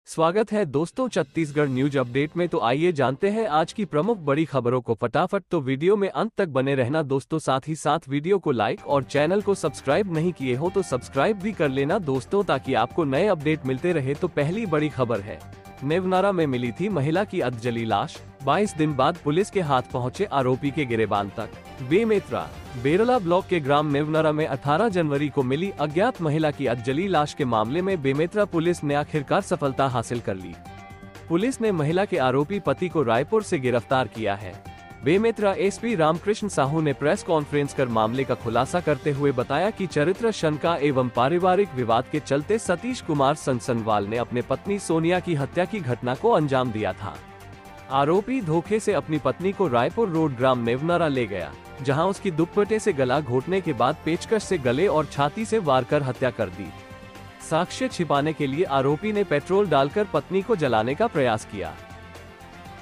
स्वागत है दोस्तों छत्तीसगढ़ न्यूज अपडेट में। तो आइए जानते हैं आज की प्रमुख बड़ी खबरों को फटाफट। तो वीडियो में अंत तक बने रहना दोस्तों, साथ ही साथ वीडियो को लाइक और चैनल को सब्सक्राइब नहीं किए हो तो सब्सक्राइब भी कर लेना दोस्तों, ताकि आपको नए अपडेट मिलते रहे। तो पहली बड़ी खबर है, नेवनारा में मिली थी महिला की अधजली लाश, 22 दिन बाद पुलिस के हाथ पहुंचे आरोपी के गिरेबान तक। बेमेतरा बेरला ब्लॉक के ग्राम नेवनारा में 18 जनवरी को मिली अज्ञात महिला की अधजली लाश के मामले में बेमेतरा पुलिस ने आखिरकार सफलता हासिल कर ली। पुलिस ने महिला के आरोपी पति को रायपुर से गिरफ्तार किया है। बेमेतरा एसपी रामकृष्ण साहू ने प्रेस कॉन्फ्रेंस कर मामले का खुलासा करते हुए बताया कि चरित्र शंका एवं पारिवारिक विवाद के चलते सतीश कुमार सनसनवाल ने अपने पत्नी सोनिया की हत्या की घटना को अंजाम दिया था। आरोपी धोखे से अपनी पत्नी को रायपुर रोड ग्राम नेवनारा ले गया, जहां उसकी दुपट्टे से गला घोटने के बाद पेचकश से गले और छाती से वार कर हत्या कर दी। साक्ष्य छिपाने के लिए आरोपी ने पेट्रोल डालकर पत्नी को जलाने का प्रयास किया।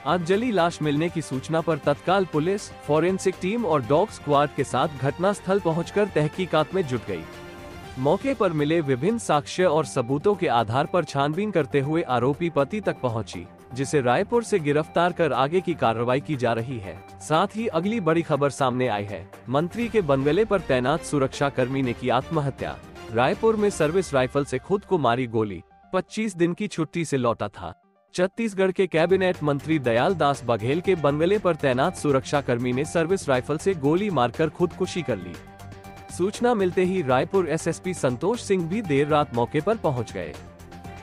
अधजली लाश मिलने की सूचना पर तत्काल पुलिस, फॉरेंसिक टीम और डॉग स्क्वाड के साथ घटनास्थल पहुंचकर तहकीकात में जुट गई। मौके पर मिले विभिन्न साक्ष्य और सबूतों के आधार पर छानबीन करते हुए आरोपी पति तक पहुंची, जिसे रायपुर से गिरफ्तार कर आगे की कार्रवाई की जा रही है। साथ ही अगली बड़ी खबर सामने आई है, मंत्री के बंगले पर तैनात सुरक्षा कर्मी ने की आत्महत्या। रायपुर में सर्विस राइफल से खुद को मारी गोली, 25 दिन की छुट्टी से लौटा था। छत्तीसगढ़ के कैबिनेट मंत्री दयाल दास बघेल के बंगले पर तैनात सुरक्षा कर्मी ने सर्विस राइफल से गोली मारकर खुदकुशी कर ली। सूचना मिलते ही रायपुर एसएसपी संतोष सिंह भी देर रात मौके पर पहुंच गए।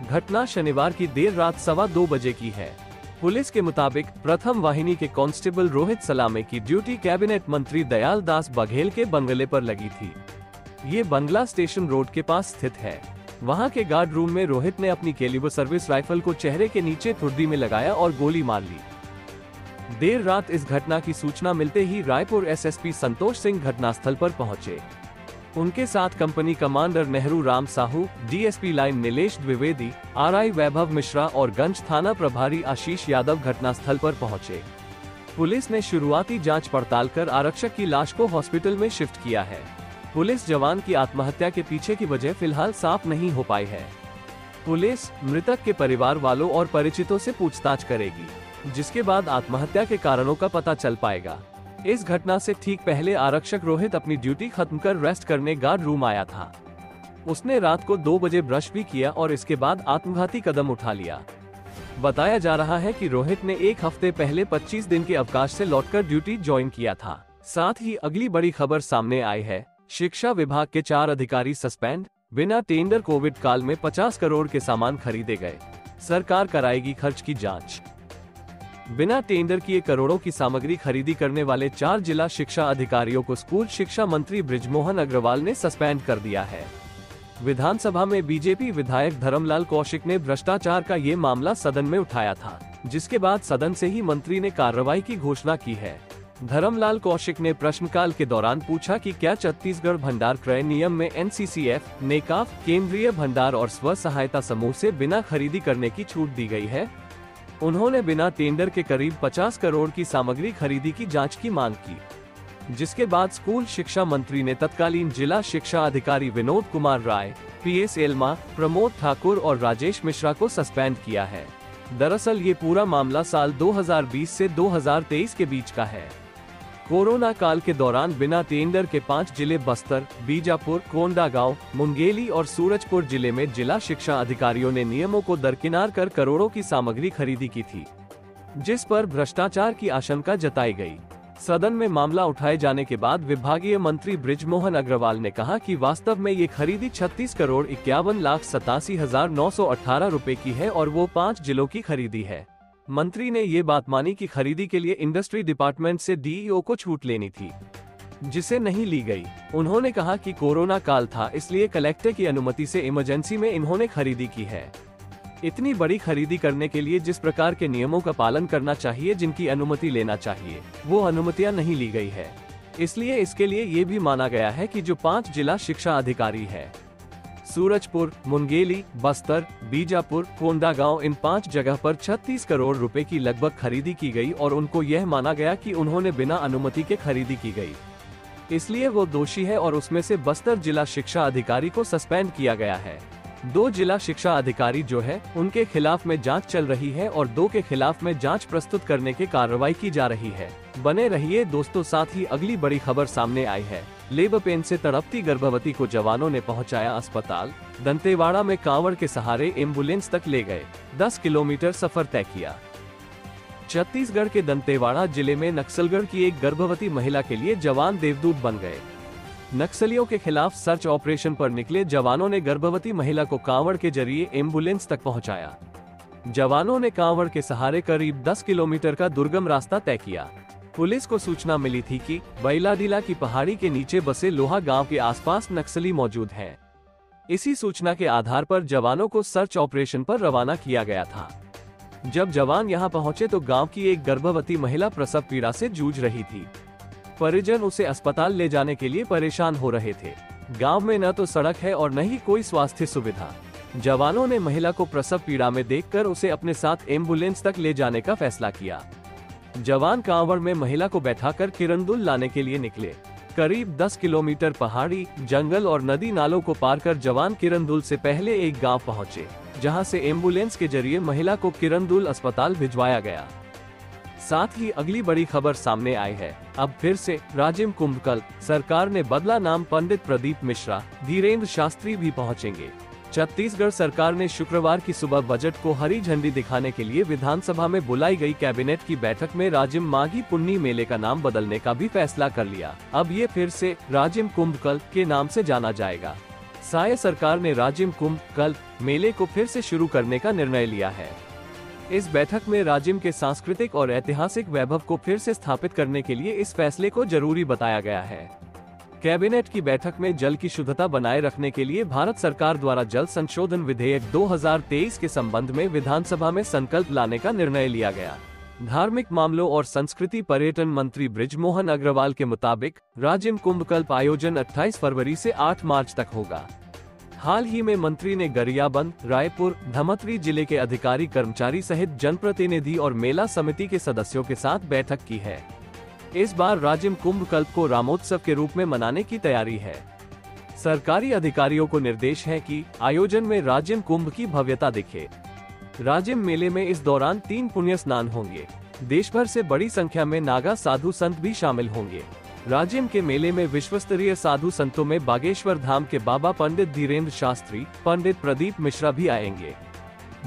घटना शनिवार की देर रात 2:15 बजे की है। पुलिस के मुताबिक प्रथम वाहिनी के कांस्टेबल रोहित सलामे की ड्यूटी कैबिनेट मंत्री दयाल दास बघेल के बंगले पर लगी थी। ये बंगला स्टेशन रोड के पास स्थित है। वहां के गार्ड रूम में रोहित ने अपनी कैलिबर सर्विस राइफल को चेहरे के नीचे ठुड्डी में लगाया और गोली मार ली। देर रात इस घटना की सूचना मिलते ही रायपुर एसएसपी संतोष सिंह घटनास्थल पर पहुंचे। उनके साथ company commander Nehru Ram Sahu, DSP line Nilesh Dwivedi, RI Vaibhav Mishra और गंज थाना प्रभारी आशीष यादव घटनास्थल पर पहुंचे। पुलिस ने शुरुआती जांच पड़ताल कर आरक्षक की लाश को हॉस्पिटल में शिफ्ट किया है। पुलिस जवान की आत्महत्या के पीछे की वजह फिलहाल साफ नहीं हो पाई है। पुलिस मृतक के परिवार वालों और परिचितों से पूछताछ करेगी, जिसके बाद आत्महत्या के कारणों का पता चल पाएगा। इस घटना से ठीक पहले आरक्षक रोहित अपनी ड्यूटी खत्म कर रेस्ट करने गार्ड रूम आया था। उसने रात को 2 बजे ब्रश भी किया और इसके बाद आत्मघाती कदम उठा लिया। बताया जा रहा है कि रोहित ने एक हफ्ते पहले 25 दिन के अवकाश से लौटकर ड्यूटी ज्वाइन किया था। साथ ही अगली बड़ी खबर सामने आई है, शिक्षा विभाग के 4 अधिकारी सस्पेंड, बिना टेंडर कोविड काल में 50 करोड़ के सामान खरीदे गए, सरकार कराएगी खर्च की जांच। बिना टेंडर किए करोड़ों की सामग्री खरीदी करने वाले 4 जिला शिक्षा अधिकारियों को स्कूल शिक्षा मंत्री बृजमोहन अग्रवाल ने सस्पेंड कर दिया है। विधानसभा में बीजेपी विधायक धर्मलाल कौशिक ने भ्रष्टाचार का ये मामला सदन में उठाया था, जिसके बाद सदन से ही मंत्री ने कार्रवाई की घोषणा की है। धर्मलाल कौशिक ने प्रश्नकाल के दौरान पूछा कि क्या छत्तीसगढ़ भंडार क्रय नियम में एनसीसीएफ, नेकाफ, केंद्रीय भंडार और स्व सहायता समूह से बिना खरीदी करने की छूट दी गई है। उन्होंने बिना टेंडर के करीब 50 करोड़ की सामग्री खरीदी की जांच की मांग की, जिसके बाद स्कूल शिक्षा मंत्री ने तत्कालीन जिला शिक्षा अधिकारी विनोद कुमार राय, पीएस एल्मा, प्रमोद ठाकुर और राजेश मिश्रा को सस्पेंड किया है। दरअसल ये पूरा मामला साल 2020 से 2023 के बीच का है। कोरोना काल के दौरान बिना टेंडर के 5 जिले बस्तर, बीजापुर, कोंडागांव, मुंगेली और सूरजपुर जिले में जिला शिक्षा अधिकारियों ने नियमों को दरकिनार कर करोड़ों की सामग्री खरीदी की थी, जिस पर भ्रष्टाचार की आशंका जताई गई। सदन में मामला उठाए जाने के बाद विभागीय मंत्री बृजमोहन अग्रवाल ने कहा कि वास्तव में ये खरीदी 36 करोड़ 51,87,918 रुपए की है और वो 5 जिलों की खरीदी है। मंत्री ने ये बात मानी कि खरीदी के लिए इंडस्ट्री डिपार्टमेंट से डीईओ को छूट लेनी थी, जिसे नहीं ली गई। उन्होंने कहा कि कोरोना काल था, इसलिए कलेक्टर की अनुमति से इमरजेंसी में इन्होंने खरीदी की है। इतनी बड़ी खरीदी करने के लिए जिस प्रकार के नियमों का पालन करना चाहिए, जिनकी अनुमति लेना चाहिए, वो अनुमतियां नहीं ली गई है। इसलिए इसके लिए ये भी माना गया है कि जो 5 जिला शिक्षा अधिकारी है, सूरजपुर, मुंगेली, बस्तर, बीजापुर, कोंडागांव, इन 5 जगह पर 36 करोड़ रुपए की लगभग खरीदी की गई और उनको यह माना गया कि उन्होंने बिना अनुमति के खरीदी की गई, इसलिए वो दोषी है और उसमें से बस्तर जिला शिक्षा अधिकारी को सस्पेंड किया गया है। 2 जिला शिक्षा अधिकारी जो है उनके खिलाफ में जांच चल रही है और 2 के खिलाफ में जांच प्रस्तुत करने की कार्रवाई की जा रही है। बने रहिए दोस्तों, साथ ही अगली बड़ी खबर सामने आई है। लेबर पेन से तड़पती गर्भवती को जवानों ने पहुंचाया अस्पताल। दंतेवाड़ा में कांवड़ के सहारे एम्बुलेंस तक ले गए, 10 किलोमीटर सफर तय किया। छत्तीसगढ़ के दंतेवाड़ा जिले में नक्सलगढ़ की एक गर्भवती महिला के लिए जवान देवदूत बन गए। नक्सलियों के खिलाफ सर्च ऑपरेशन पर निकले जवानों ने गर्भवती महिला को कांवड़ के जरिए एम्बुलेंस तक पहुंचाया। जवानों ने कांवड़ के सहारे करीब 10 किलोमीटर का दुर्गम रास्ता तय किया। पुलिस को सूचना मिली थी कि बैलाडीला की पहाड़ी के नीचे बसे लोहा गांव के आसपास नक्सली मौजूद हैं। इसी सूचना के आधार पर जवानों को सर्च ऑपरेशन पर रवाना किया गया था। जब जवान यहां पहुंचे तो गांव की एक गर्भवती महिला प्रसव पीड़ा से जूझ रही थी। परिजन उसे अस्पताल ले जाने के लिए परेशान हो रहे थे। गांव में न तो सड़क है और न ही कोई स्वास्थ्य सुविधा। जवानों ने महिला को प्रसव पीड़ा में देखकर उसे अपने साथ एम्बुलेंस तक ले जाने का फैसला किया। जवान कांवड़ में महिला को बैठाकर किरंदुल लाने के लिए निकले। करीब 10 किलोमीटर पहाड़ी, जंगल और नदी नालों को पार कर जवान किरंदुल से पहले एक गांव पहुंचे, जहां से एम्बुलेंस के जरिए महिला को किरंदुल अस्पताल भिजवाया गया। साथ ही अगली बड़ी खबर सामने आई है। अब फिर से राजिम कुंभकल, सरकार ने बदला नाम, पंडित प्रदीप मिश्रा, धीरेन्द्र शास्त्री भी पहुंचेंगे। छत्तीसगढ़ सरकार ने शुक्रवार की सुबह बजट को हरी झंडी दिखाने के लिए विधानसभा में बुलाई गई कैबिनेट की बैठक में राजिम माघी पुन्नी मेले का नाम बदलने का भी फैसला कर लिया। अब ये फिर से राजिम कुंभकल के नाम से जाना जाएगा। साय सरकार ने राजिम कुंभकल मेले को फिर से शुरू करने का निर्णय लिया है। इस बैठक में राजिम के सांस्कृतिक और ऐतिहासिक वैभव को फिर से स्थापित करने के लिए इस फैसले को जरूरी बताया गया है। कैबिनेट की बैठक में जल की शुद्धता बनाए रखने के लिए भारत सरकार द्वारा जल संशोधन विधेयक 2023 के संबंध में विधानसभा में संकल्प लाने का निर्णय लिया गया। धार्मिक मामलों और संस्कृति पर्यटन मंत्री बृजमोहन अग्रवाल के मुताबिक राजिम कुंभकल्प आयोजन 28 फरवरी से 8 मार्च तक होगा। हाल ही में मंत्री ने गरियाबंद, रायपुर, धमतरी जिले के अधिकारी कर्मचारी सहित जनप्रतिनिधि और मेला समिति के सदस्यों के साथ बैठक की है। इस बार राजिम कुंभकल्प को रामोत्सव के रूप में मनाने की तैयारी है। सरकारी अधिकारियों को निर्देश है कि आयोजन में राजिम कुंभ की भव्यता दिखे। राजिम मेले में इस दौरान 3 पुण्य स्नान होंगे। देश भर से बड़ी संख्या में नागा साधु संत भी शामिल होंगे। राजिम के मेले में विश्वस्तरीय साधु संतों में बागेश्वर धाम के बाबा पंडित धीरेन्द्र शास्त्री, पंडित प्रदीप मिश्रा भी आएंगे।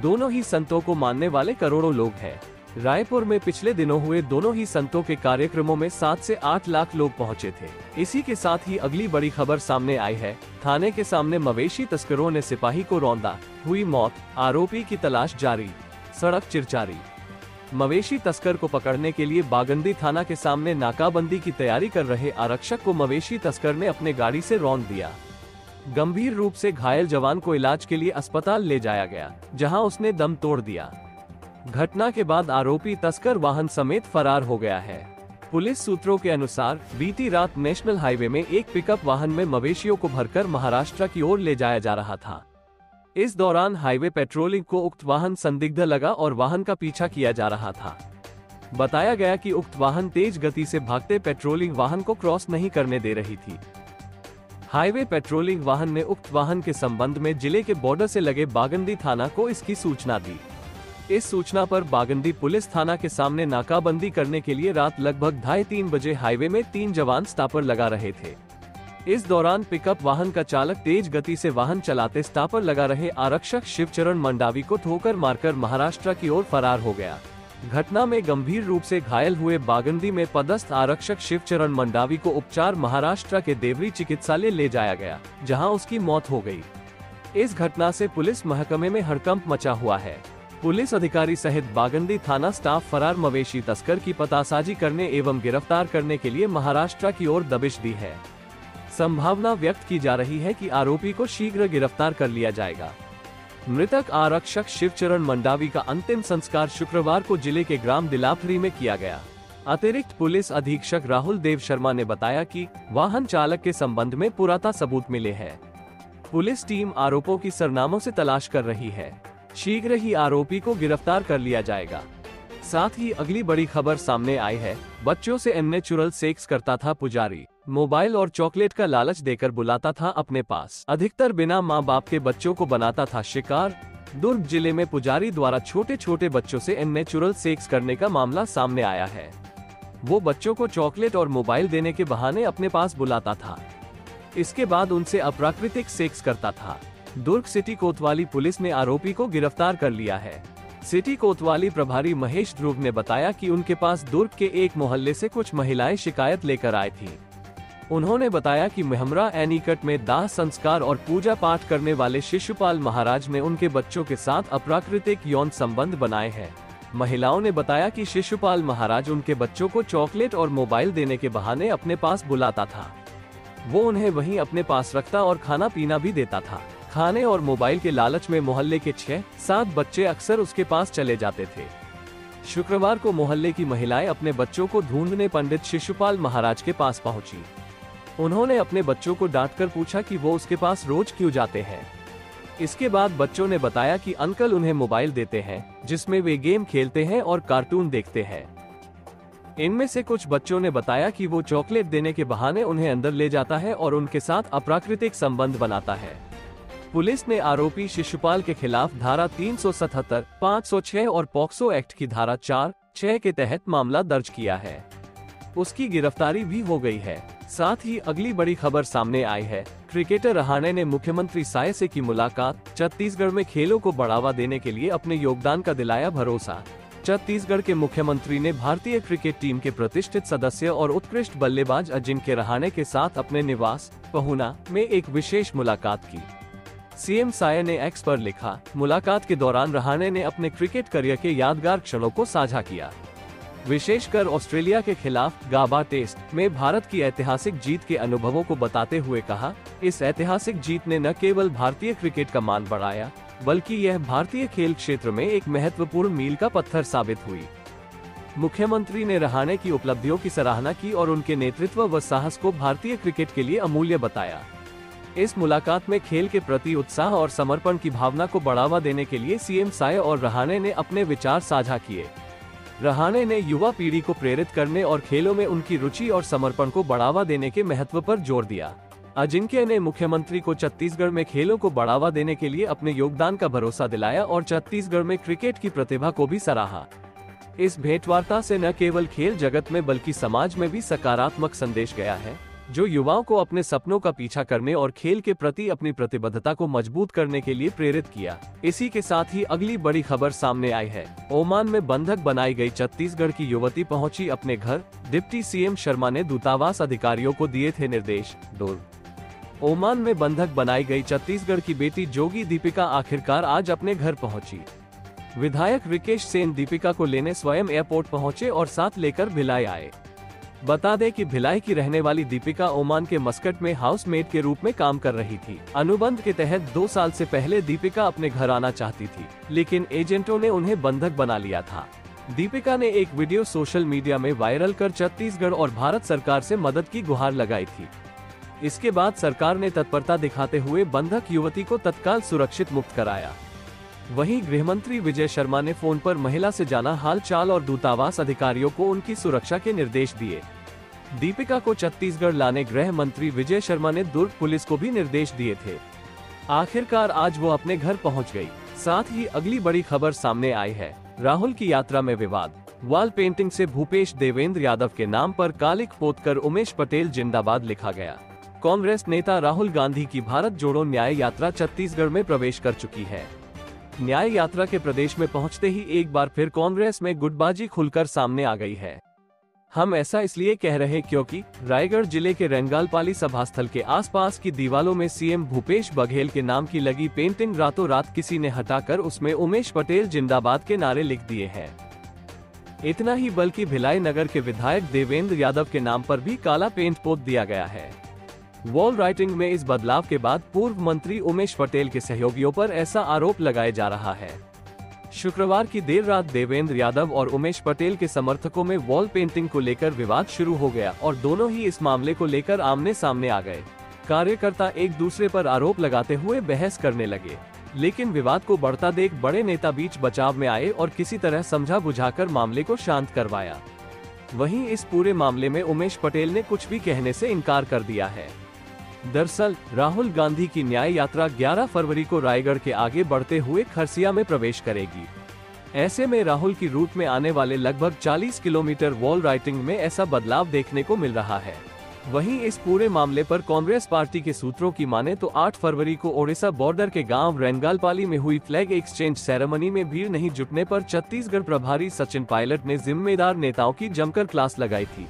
दोनों ही संतों को मानने वाले करोड़ों लोग हैं। रायपुर में पिछले दिनों हुए दोनों ही संतों के कार्यक्रमों में 7 से 8 लाख लोग पहुंचे थे। इसी के साथ ही अगली बड़ी खबर सामने आई है। थाने के सामने मवेशी तस्करों ने सिपाही को रौंदा, हुई मौत, आरोपी की तलाश जारी, सड़क चिरचारी। मवेशी तस्कर को पकड़ने के लिए बागंदी थाना के सामने नाकाबंदी की तैयारी कर रहे आरक्षक को मवेशी तस्कर ने अपने गाड़ी से रौंद दिया। गंभीर रूप से घायल जवान को इलाज के लिए अस्पताल ले जाया गया, जहां उसने दम तोड़ दिया। घटना के बाद आरोपी तस्कर वाहन समेत फरार हो गया है। पुलिस सूत्रों के अनुसार बीती रात नेशनल हाईवे में एक पिकअप वाहन में मवेशियों को भरकर महाराष्ट्र की ओर ले जाया जा रहा था। इस दौरान हाईवे पेट्रोलिंग को उक्त वाहन संदिग्ध लगा और वाहन का पीछा किया जा रहा था। बताया गया कि उक्त वाहन तेज गति से भागते पेट्रोलिंग वाहन को क्रॉस नहीं करने दे रही थी। हाईवे पेट्रोलिंग वाहन ने उक्त वाहन के संबंध में जिले के बॉर्डर से लगे बागंदी थाना को इसकी सूचना दी। इस सूचना पर बागंदी पुलिस थाना के सामने नाकाबंदी करने के लिए रात लगभग 2:30 बजे हाईवे में 3 जवान स्टापर लगा रहे थे। इस दौरान पिकअप वाहन का चालक तेज गति से वाहन चलाते स्टापर लगा रहे आरक्षक शिवचरण मंडावी को ठोकर मारकर महाराष्ट्र की ओर फरार हो गया। घटना में गंभीर रूप से घायल हुए बागंदी में पदस्थ आरक्षक शिवचरण मंडावी को उपचार महाराष्ट्र के देवरी चिकित्सालय ले जाया गया, जहां उसकी मौत हो गई। इस घटना से पुलिस महकमे में हड़कंप मचा हुआ है। पुलिस अधिकारी सहित बागंदी थाना स्टाफ फरार मवेशी तस्कर की पतासाजी करने एवं गिरफ्तार करने के लिए महाराष्ट्र की ओर दबिश दी है। संभावना व्यक्त की जा रही है कि आरोपी को शीघ्र गिरफ्तार कर लिया जाएगा। मृतक आरक्षक शिवचरण मंडावी का अंतिम संस्कार शुक्रवार को जिले के ग्राम दिलाफरी में किया गया। अतिरिक्त पुलिस अधीक्षक राहुल देव शर्मा ने बताया कि वाहन चालक के संबंध में पुराता सबूत मिले हैं। पुलिस टीम आरोपों की सरनामों से तलाश कर रही है। शीघ्र ही आरोपी को गिरफ्तार कर लिया जाएगा। साथ ही अगली बड़ी खबर सामने आई है। बच्चों से अननेचुरल सेक्स करता था पुजारी, मोबाइल और चॉकलेट का लालच देकर बुलाता था अपने पास। अधिकतर बिना माँ बाप के बच्चों को बनाता था शिकार। दुर्ग जिले में पुजारी द्वारा छोटे छोटे बच्चों से अननेचुरल सेक्स करने का मामला सामने आया है। वो बच्चों को चॉकलेट और मोबाइल देने के बहाने अपने पास बुलाता था। इसके बाद उनसे अप्राकृतिक सेक्स करता था। दुर्ग सिटी कोतवाली पुलिस ने आरोपी को गिरफ्तार कर लिया है। सिटी कोतवाली प्रभारी महेश ध्रुव ने बताया कि उनके पास दुर्ग के एक मोहल्ले से कुछ महिलाएं शिकायत लेकर आई थीं। उन्होंने बताया कि मेहमरा एनीकट में दाह संस्कार और पूजा पाठ करने वाले शिशुपाल महाराज ने उनके बच्चों के साथ अप्राकृतिक यौन संबंध बनाए हैं। महिलाओं ने बताया कि शिशुपाल महाराज उनके बच्चों को चॉकलेट और मोबाइल देने के बहाने अपने पास बुलाता था। वो उन्हें वहीं अपने पास रखता और खाना पीना भी देता था। खाने और मोबाइल के लालच में मोहल्ले के 6-7 बच्चे अक्सर उसके पास चले जाते थे। शुक्रवार को मोहल्ले की महिलाएं अपने बच्चों को ढूंढने पंडित शिशुपाल महाराज के पास पहुंची। उन्होंने अपने बच्चों को डांटकर पूछा कि वो उसके पास रोज क्यों जाते हैं। इसके बाद बच्चों ने बताया कि अंकल उन्हें मोबाइल देते हैं जिसमें वे गेम खेलते हैं और कार्टून देखते हैं। इनमें से कुछ बच्चों ने बताया कि वो चॉकलेट देने के बहाने उन्हें अंदर ले जाता है और उनके साथ अप्राकृतिक संबंध बनाता है। पुलिस ने आरोपी शिशुपाल के खिलाफ धारा 377, 506 और पॉक्सो एक्ट की धारा 4-6 के तहत मामला दर्ज किया है। उसकी गिरफ्तारी भी हो गई है। साथ ही अगली बड़ी खबर सामने आई है। क्रिकेटर रहाणे ने मुख्यमंत्री साय से की मुलाकात। छत्तीसगढ़ में खेलों को बढ़ावा देने के लिए अपने योगदान का दिलाया भरोसा। छत्तीसगढ़ के मुख्यमंत्री ने भारतीय क्रिकेट टीम के प्रतिष्ठित सदस्य और उत्कृष्ट बल्लेबाज अजिंक्य रहाणे के साथ अपने निवास पहुना में एक विशेष मुलाकात की। सीएम साय ने एक्स पर लिखा, मुलाकात के दौरान रहाणे ने अपने क्रिकेट करियर के यादगार क्षणों को साझा किया। विशेषकर ऑस्ट्रेलिया के खिलाफ गाबा टेस्ट में भारत की ऐतिहासिक जीत के अनुभवों को बताते हुए कहा, इस ऐतिहासिक जीत ने न केवल भारतीय क्रिकेट का मान बढ़ाया, बल्कि यह भारतीय खेल क्षेत्र में एक महत्वपूर्ण मील का पत्थर साबित हुई। मुख्यमंत्री ने रहाणे की उपलब्धियों की सराहना की और उनके नेतृत्व व साहस को भारतीय क्रिकेट के लिए अमूल्य बताया। इस मुलाकात में खेल के प्रति उत्साह और समर्पण की भावना को बढ़ावा देने के लिए सीएम साय और रहाणे ने अपने विचार साझा किए। रहाणे ने युवा पीढ़ी को प्रेरित करने और खेलों में उनकी रुचि और समर्पण को बढ़ावा देने के महत्व पर जोर दिया। अजिंक्य ने मुख्यमंत्री को छत्तीसगढ़ में खेलों को बढ़ावा देने के लिए अपने योगदान का भरोसा दिलाया और छत्तीसगढ़ में क्रिकेट की प्रतिभा को भी सराहा। इस भेंटवार्ता से न केवल खेल जगत में बल्कि समाज में भी सकारात्मक संदेश गया है, जो युवाओं को अपने सपनों का पीछा करने और खेल के प्रति अपनी प्रतिबद्धता को मजबूत करने के लिए प्रेरित किया। इसी के साथ ही अगली बड़ी खबर सामने आई है। ओमान में बंधक बनाई गई छत्तीसगढ़ की युवती पहुंची अपने घर। डिप्टी सीएम शर्मा ने दूतावास अधिकारियों को दिए थे निर्देश। दुर्ग ओमान में बंधक बनाई गई छत्तीसगढ़ की बेटी जोगी दीपिका आखिरकार आज अपने घर पहुंची। विधायक रिकेश सेन दीपिका को लेने स्वयं एयरपोर्ट पहुंचे और साथ लेकर भिलाई आए। बता दें कि भिलाई की रहने वाली दीपिका ओमान के मस्कट में हाउसमेट के रूप में काम कर रही थी। अनुबंध के तहत 2 साल से पहले दीपिका अपने घर आना चाहती थी, लेकिन एजेंटों ने उन्हें बंधक बना लिया था। दीपिका ने एक वीडियो सोशल मीडिया में वायरल कर छत्तीसगढ़ और भारत सरकार से मदद की गुहार लगाई थी। इसके बाद सरकार ने तत्परता दिखाते हुए बंधक युवती को तत्काल सुरक्षित मुक्त कराया। वहीं गृहमंत्री विजय शर्मा ने फोन पर महिला से जाना हाल चाल और दूतावास अधिकारियों को उनकी सुरक्षा के निर्देश दिए। दीपिका को छत्तीसगढ़ लाने गृह मंत्री विजय शर्मा ने दुर्ग पुलिस को भी निर्देश दिए थे। आखिरकार आज वो अपने घर पहुंच गई। साथ ही अगली बड़ी खबर सामने आई है। राहुल की यात्रा में विवाद। वॉल पेंटिंग से भूपेश देवेंद्र यादव के नाम पर कालिक पोतकर उमेश पटेल जिंदाबाद लिखा गया। कांग्रेस नेता राहुल गांधी की भारत जोड़ो न्याय यात्रा छत्तीसगढ़ में प्रवेश कर चुकी है। न्याय यात्रा के प्रदेश में पहुंचते ही एक बार फिर कांग्रेस में गुटबाजी खुलकर सामने आ गई है। हम ऐसा इसलिए कह रहे क्योंकि रायगढ़ जिले के रंगालपाली सभास्थल के आसपास की दीवालों में सीएम भूपेश बघेल के नाम की लगी पेंटिंग रातों रात किसी ने हटाकर उसमें उमेश पटेल जिंदाबाद के नारे लिख दिए हैं। इतना ही बल्कि भिलाई नगर के विधायक देवेंद्र यादव के नाम पर भी काला पेंट पोत दिया गया है। वॉल राइटिंग में इस बदलाव के बाद पूर्व मंत्री उमेश पटेल के सहयोगियों पर ऐसा आरोप लगाया जा रहा है। शुक्रवार की देर रात देवेंद्र यादव और उमेश पटेल के समर्थकों में वॉल पेंटिंग को लेकर विवाद शुरू हो गया और दोनों ही इस मामले को लेकर आमने सामने आ गए। कार्यकर्ता एक दूसरे पर आरोप लगाते हुए बहस करने लगे, लेकिन विवाद को बढ़ता देख बड़े नेता बीच बचाव में आए और किसी तरह समझा बुझाकर मामले को शांत करवाया। वहीं इस पूरे मामले में उमेश पटेल ने कुछ भी कहने से इनकार कर दिया है। दरअसल राहुल गांधी की न्याय यात्रा 11 फरवरी को रायगढ़ के आगे बढ़ते हुए खरसिया में प्रवेश करेगी। ऐसे में राहुल की रूट में आने वाले लगभग 40 किलोमीटर वॉल राइटिंग में ऐसा बदलाव देखने को मिल रहा है। वहीं इस पूरे मामले पर कांग्रेस पार्टी के सूत्रों की माने तो 8 फरवरी को ओडिशा बॉर्डर के गांव रेंगालपाली में हुई फ्लैग एक्सचेंज सेरेमनी में भीड़ नहीं जुटने पर छत्तीसगढ़ प्रभारी सचिन पायलट ने जिम्मेदार नेताओं की जमकर क्लास लगाई थी।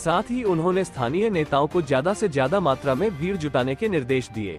साथ ही उन्होंने स्थानीय नेताओं को ज्यादा से ज्यादा मात्रा में भीड़ जुटाने के निर्देश दिए।